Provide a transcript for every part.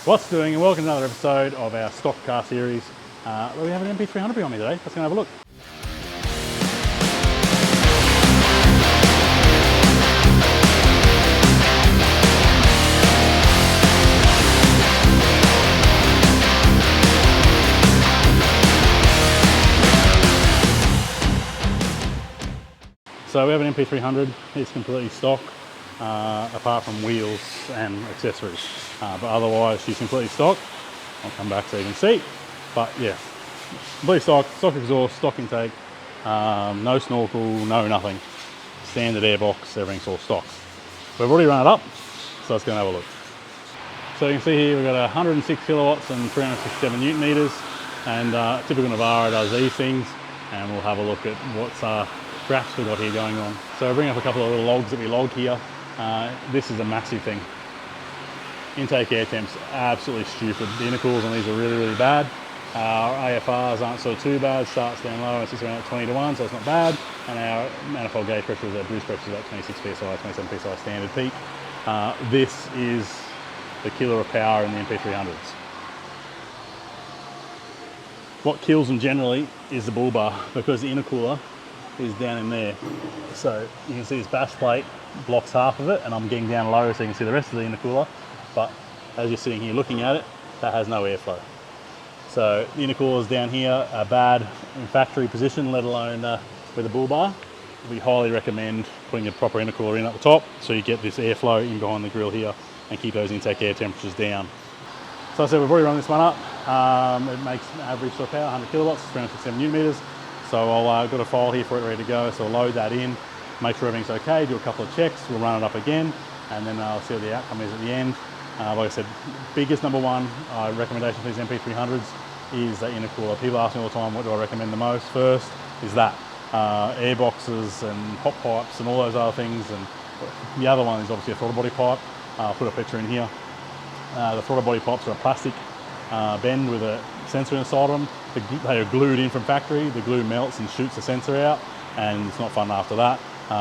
What's doing, and welcome to another episode of our stock car series. We have an NP300 behind me today. Let's go have a look. So we have an NP300. It's completely stock, apart from wheels and accessories. But otherwise, she's completely stock. I'll come back so you can see. But yeah, completely stock exhaust, stock intake, no snorkel, no nothing. Standard airbox, everything's all stock. We've already run it up, so let's go and have a look. So you can see here we've got 106 kilowatts and 367 newton meters, and typical Navara does these things, and we'll have a look at what's graphs we've got here going on. So I bring up a couple of little logs that we log here. This is a massive thing. Intake air temps, absolutely stupid. The intercools on these are really, really bad. Our AFRs aren't so too bad. Starts down low, it's just around 20 to 1, so it's not bad. And our manifold gauge pressure, our boost pressure is about 26 psi, 27 psi standard peak. This is the killer of power in the NP300s. What kills them generally is the bull bar, because the intercooler is down in there. So you can see this bash plate blocks half of it, and I'm getting down low so you can see the rest of the intercooler. But as you're sitting here looking at it, that has no airflow. So the intercoolers down here are bad in factory position, let alone with a bull bar. We highly recommend putting a proper intercooler in at the top so you get this airflow in behind the grille here and keep those intake air temperatures down. So I said we've already run this one up. It makes an average sort of power, 100 kilowatts, 367 newton meters. So I've got a file here for it ready to go. So I'll load that in, make sure everything's okay, do a couple of checks, we'll run it up again, and then I'll see what the outcome is at the end. Like I said, biggest number one recommendation for these NP300s is that intercooler. People ask me all the time, what do I recommend the most? First is that. Airboxes and hot pipes and all those other things. And the other one is obviously a throttle body pipe. I'll put a picture in here. The throttle body pipes are a plastic bend with a sensor inside them. They are glued in from factory. The glue melts and shoots the sensor out, and it's not fun after that.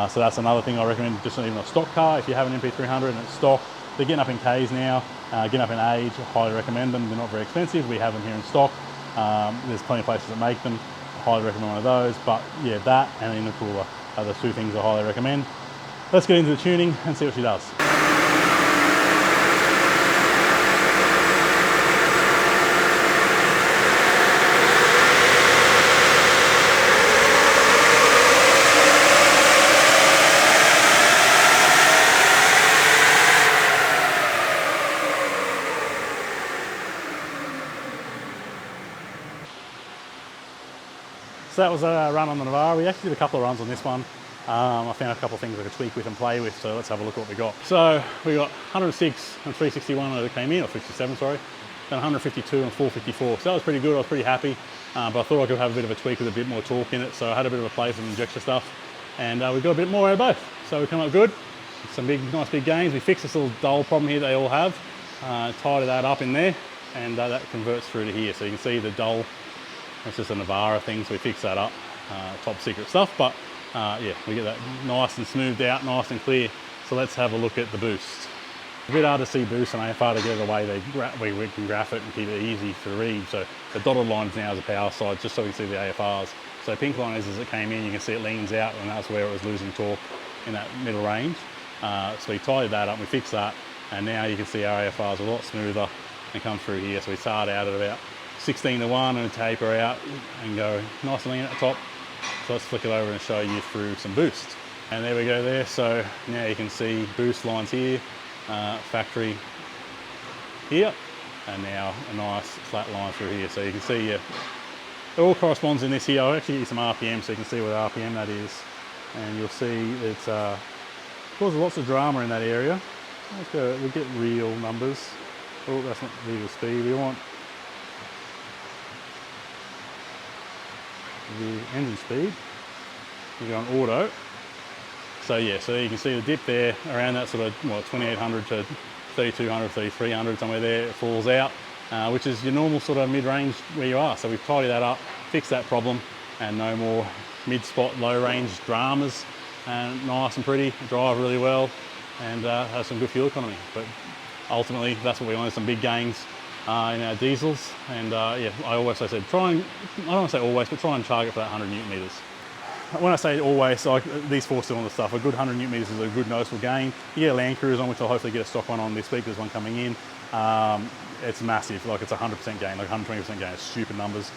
So that's another thing I recommend, just not even a stock car. If you have an NP300 and it's stock, they're getting up in Ks now, getting up in age. I highly recommend them. They're not very expensive. We have them here in stock. There's plenty of places that make them. I highly recommend one of those. But yeah, that and an intercooler are the two things I highly recommend. Let's get into the tuning and see what she does. So that was a run on the Navara. We actually did a couple of runs on this one. I found a couple of things I could tweak with and play with, so let's have a look at what we got. So we got 106 and 361 that came in, or 367, sorry. Then 152 and 454. So that was pretty good, I was pretty happy. But I thought I could have a bit of a tweak with a bit more torque in it, so I had a bit of a play with some injection stuff. And we got a bit more out of both. So we come up good. Some nice big gains. We fixed this little dull problem here they all have. Tidied that up in there, and that converts through to here. So you can see the dull. It's just a Navara thing, so we fix that up. Top secret stuff, but yeah, we get that nice and smoothed out, nice and clear. So let's have a look at the boost. A bit hard to see boost and AFR together the way we can graph it and keep it easy to read. So the dotted lines now is the power side, just so we can see the AFRs. So pink line is as it came in, you can see it leans out, and that's where it was losing torque in that middle range. So we tidied that up, we fixed that, and now you can see our AFRs are a lot smoother and come through here. So we start out at about 16 to 1 and taper out and go nice and lean at the top. So let's flick it over and show you through some boost. And there we go there. So now you can see boost lines here, factory here, and now a nice flat line through here. So you can see it all corresponds in this here. I'll actually use some RPM so you can see what RPM that is. And you'll see it's causes lots of drama in that area. We'll get real numbers. Oh, that's not real speed. We want the engine speed. You go on auto. So yeah, so you can see the dip there around that sort of 2800 to 3200, 3300, somewhere there. It falls out, which is your normal sort of mid-range where you are. So we've tidied that up, fixed that problem, and no more mid-spot, low-range dramas. And nice and pretty, drive really well, and has some good fuel economy. But Ultimately, that's what we want, some big gains in our diesels. And yeah, I always said, try and, I don't want to say always, but try and target for that 100 Newton meters. When I say always, like these four-cylinder stuff, a good 100 Newton meters is a good noticeable gain. You get a Land Cruiser on, which I'll hopefully get a stock one on this week. There's one coming in. It's massive, like it's 100% gain, like 120% gain. It's stupid numbers,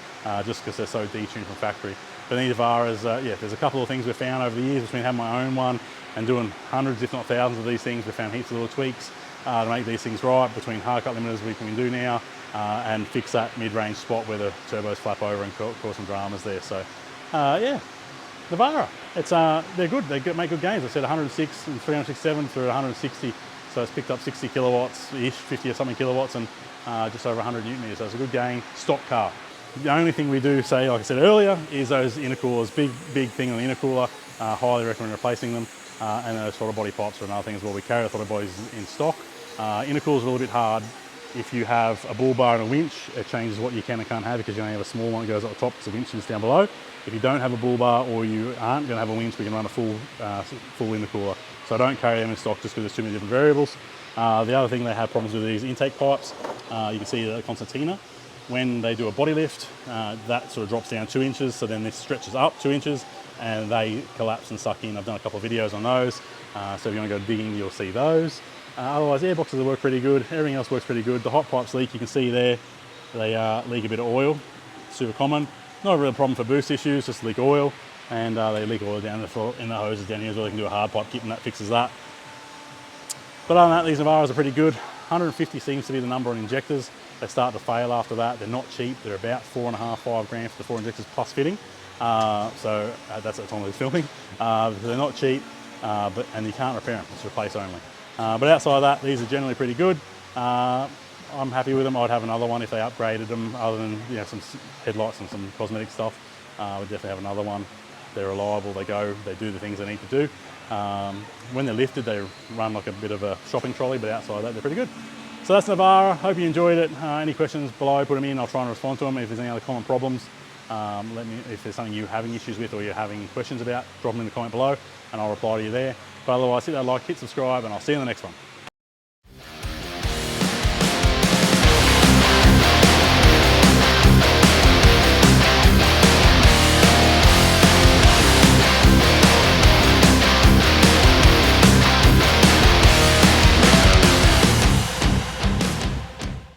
just because they're so detuned from factory. But the Navaras, yeah, there's a couple of things we've found over the years between having my own one and doing hundreds, if not thousands of these things. We've found heaps of little tweaks to make these things right, between hard cut limiters we can do now, and fix that mid-range spot where the turbos flap over and cause some dramas there. So yeah, Navara, it's they're good. They make good gains. I said 106 and 367 through 160, so it's picked up 60 kilowatts ish, 50 or something kilowatts, and just over 100 Newton meters. So it's a good gain. Stock car. The only thing we do say, like I said earlier, is those intercoolers. Big thing on the intercooler. Highly recommend replacing them. And those throttle body pipes are another thing as well. We carry the throttle bodies in stock. Intercoolers are a little bit hard. If you have a bull bar and a winch, it changes what you can and can't have, because you only have a small one that goes at the top because the winch is down below. If you don't have a bull bar or you aren't going to have a winch, we can run a full intercooler. So I don't carry them in stock just because there's too many different variables. The other thing they have problems with these intake pipes. You can see the Concertina. When they do a body lift, that sort of drops down 2 inches, so then this stretches up 2 inches and they collapse and suck in. I've done a couple of videos on those, so if you want to go digging, you'll see those. Otherwise, airboxes work pretty good. Everything else works pretty good. The hot pipes leak, you can see there, they leak a bit of oil. Super common. Not a real problem for boost issues, just leak oil, and they leak oil down in the hoses down here as well. You can do a hard pipe kit and that fixes that. But other than that, these Navaras are pretty good. 150 seems to be the number on injectors. They start to fail after that. They're not cheap. They're about 4.5, 5 grand for the 4 injectors plus fitting. So that's at the time of this filming. They're not cheap, and you can't repair them. It's replace only. But outside of that, these are generally pretty good. I'm happy with them. I'd have another one if they upgraded them, other than some headlights and some cosmetic stuff. I would definitely have another one. They're reliable. They go. They do the things they need to do. When they're lifted, they run like a bit of a shopping trolley, but outside of that, they're pretty good. So that's Navara. Hope you enjoyed it. Any questions below, put them in. I'll try and respond to them. If there's any other common problems, let me. If there's something you're having issues with or you're having questions about, drop them in the comment below, and I'll reply to you there. But otherwise, hit that like, hit subscribe, and I'll see you in the next one.